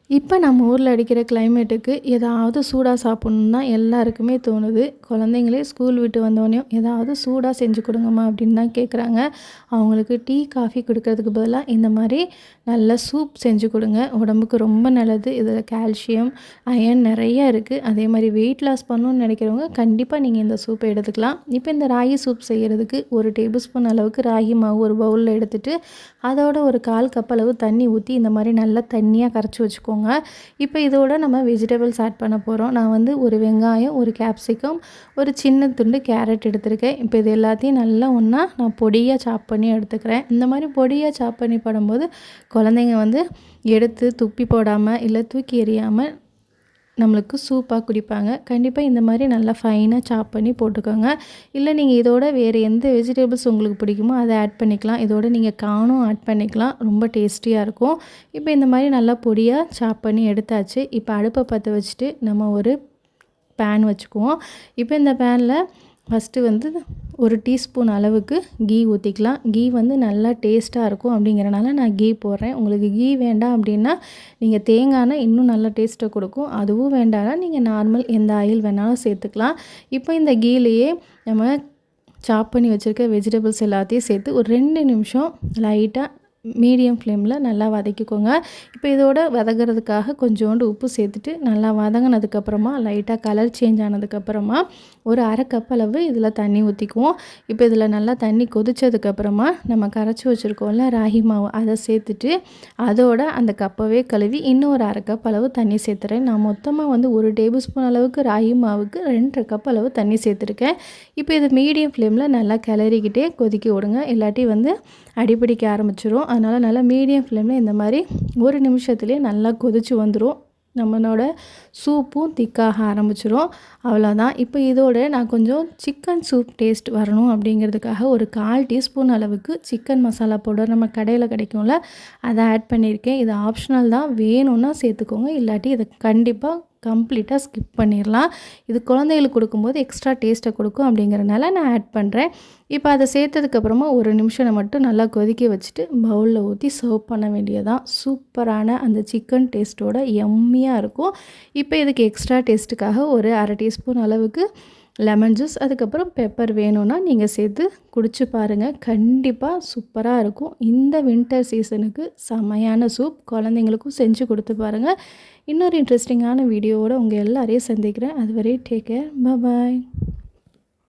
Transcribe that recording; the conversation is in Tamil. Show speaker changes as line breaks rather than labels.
இப்போ நம்ம ஊரில் அடிக்கிற கிளைமேட்டுக்கு ஏதாவது சூடாக சாப்பிட்ணுன்னு தான் எல்லாருக்குமே தோணுது. குழந்தைங்களே ஸ்கூல் விட்டு வந்தோடனேயும் ஏதாவது சூடாக செஞ்சு கொடுங்கம்மா அப்படின்னு தான் கேட்குறாங்க. அவங்களுக்கு டீ, காஃபி குடுக்கறதுக்கு பதிலா இந்த மாதிரி நல்ல சூப் செஞ்சு கொடுங்க. உடம்புக்கு ரொம்ப நல்லது. இதில் கால்சியம், அயர்ன் நிறைய இருக்குது. அதே மாதிரி வெயிட் லாஸ் பண்ணணும்னு நினைக்கிறவங்க கண்டிப்பாக நீங்கள் இந்த சூப்பை எடுத்துக்கலாம். இப்போ இந்த ராகி சூப் செய்கிறதுக்கு 1 டேபிள் ஸ்பூன் அளவுக்கு ராகி மாவு ஒரு பவுலில் எடுத்துகிட்டு அதோட ஒரு 1/4 கப் அளவு தண்ணி ஊற்றி இந்த மாதிரி நல்லா தண்ணியாக கரைச்சி வச்சுக்கோங்க. இப்போ இதோட நம்ம வெஜிடபிள்ஸ் ஆட் பண்ண போகிறோம். நான் வந்து ஒரு வெங்காயம், ஒரு கேப்சிகம், ஒரு சின்ன துண்டு கேரட் எடுத்திருக்கேன். இப்போ இது எல்லாத்தையும் நல்லா ஒன்றா நான் பொடியாக சாப் பண்ணி எடுத்துக்கிறேன். இந்த மாதிரி பொடியாக சாப் பண்ணி போடும்போது குழந்தைங்க வந்து எடுத்து துப்பி போடாமல் இல்லை தூக்கி எறியாமல் நம்மளுக்கு சூப்பாக குடிப்பாங்க. கண்டிப்பாக இந்த மாதிரி நல்லா ஃபைனாக சாப் பண்ணி போட்டுக்கோங்க. இல்லை நீங்கள் இதோட வேறு எந்த வெஜிடபிள்ஸ் உங்களுக்கு பிடிக்குமோ அதை ஆட் பண்ணிக்கலாம். இதோட நீங்கள் கார்னும் ஆட் பண்ணிக்கலாம். ரொம்ப டேஸ்டியாக இருக்கும். இப்போ இந்த மாதிரி நல்லா பொடியாக சாப் பண்ணி எடுத்தாச்சு. இப்போ அடுப்பை பற்ற வச்சுட்டு நம்ம ஒரு பேன் வச்சுக்குவோம். இப்போ இந்த பேனில் ஃபஸ்ட்டு வந்து 1 டீஸ்பூன் அளவுக்கு கீ ஊற்றிக்கலாம். கீ வந்து நல்லா டேஸ்ட்டாக இருக்கும் அப்படிங்கிறனால நான் கீ போடுறேன். உங்களுக்கு கீ வேண்டாம் அப்படின்னா நீங்கள் தேங்காய் எண்ணெய் இன்னும் நல்லா டேஸ்ட்டை கொடுக்கும். அதுவும் வேண்டாம்னா நீங்கள் நார்மல் எந்த ஆயில் வேணாலும் சேர்த்துக்கலாம். இப்போ இந்த கீலேயே நம்ம சாப் பண்ணி வச்சுருக்க வெஜிடபிள்ஸ் எல்லாத்தையும் சேர்த்து ஒரு 2 நிமிஷம் லைட்டாக மீடியம் ஃப்ளேமில் நல்லா வதக்கிக்கோங்க. இப்போ இதோட வதக்கிறதுக்காக கொஞ்சோண்டு உப்பு சேர்த்துட்டு நல்லா வதங்கினதுக்கப்புறமா லைட்டாக கலர் சேஞ்ச் ஆனதுக்கப்புறமா ஒரு 1/2 கப் அளவு இதில் தண்ணி ஊற்றிக்குவோம். இப்போ இதில் நல்லா தண்ணி கொதித்ததுக்கப்புறமா நம்ம கரைச்சி வச்சுருக்கோம்ல ராகி மாவு அதை சேர்த்துட்டு அதோட அந்த கப்பவே கழுவி இன்னும் ஒரு 1/2 கப் அளவு தண்ணி சேர்த்துறேன். நான் மொத்தமாக வந்து 1 டேபிள் ஸ்பூன் அளவுக்கு ராகி மாவுக்கு 2 கப் அளவு தண்ணி சேர்த்துருக்கேன். இப்போ இது மீடியம் ஃப்ளேமில் நல்லா கிளறிக்கிட்டே கொதிக்க விடுங்க. இல்லாட்டி வந்து அடிப்பிடிக்க ஆரம்பிச்சிரும். அதனால் நல்லா மீடியம் ஃப்ளேமில் இந்த மாதிரி 1 நிமிஷத்துலேயே நல்லா கொதிச்சு வந்துடும். நம்மளோட சூப்பும் திக்காக ஆரம்பிச்சிரும். அவ்வளோதான். இப்போ இதோட நான் கொஞ்சம் சிக்கன் சூப் டேஸ்ட் வரணும் அப்படிங்கிறதுக்காக ஒரு 1/4 டீஸ்பூன் அளவுக்கு சிக்கன் மசாலா பவுடர் நம்ம கடையில் கிடைக்கும்ல அதை ஆட் பண்ணியிருக்கேன். இது ஆப்ஷனல் தான். வேணும்னா சேர்த்துக்கோங்க. இல்லாட்டி இதை கண்டிப்பாக கம்ப்ளீட்டாக ஸ்கிப் பண்ணிடலாம். இது குழந்தைகளுக்கு கொடுக்கும்போது எக்ஸ்ட்ரா டேஸ்ட்டை கொடுக்கும் அப்படிங்கிறனால நான் ஆட் பண்ணுறேன். இப்போ அதை சேர்த்ததுக்கப்புறமா 1 நிமிஷம் மட்டும் நல்லா கொதிக்க வச்சுட்டு பவுலில் ஊற்றி சர்வ் பண்ண வேண்டியதான். சூப்பரான அந்த சிக்கன் டேஸ்ட்டோட எம்மியாக இருக்கும். இப்போ இதுக்கு எக்ஸ்ட்ரா டேஸ்ட்டுக்காக ஒரு 1/2 டீஸ்பூன் அளவுக்கு லெமன் ஜூஸ், அதுக்கப்புறம் பெப்பர் வேணும்னா நீங்கள் சேர்த்து குடிச்சு பாருங்கள். கண்டிப்பாக சூப்பராக இருக்கும். இந்த வின்டர் சீசனுக்கு செமையான சூப் குழந்தைங்களுக்கும் செஞ்சு கொடுத்து பாருங்கள். இன்னொரு இன்ட்ரெஸ்டிங்கான வீடியோவோடு உங்கள் எல்லாரையும் சந்திக்கிறேன். அதுவரை டேக் கேர். பாய்.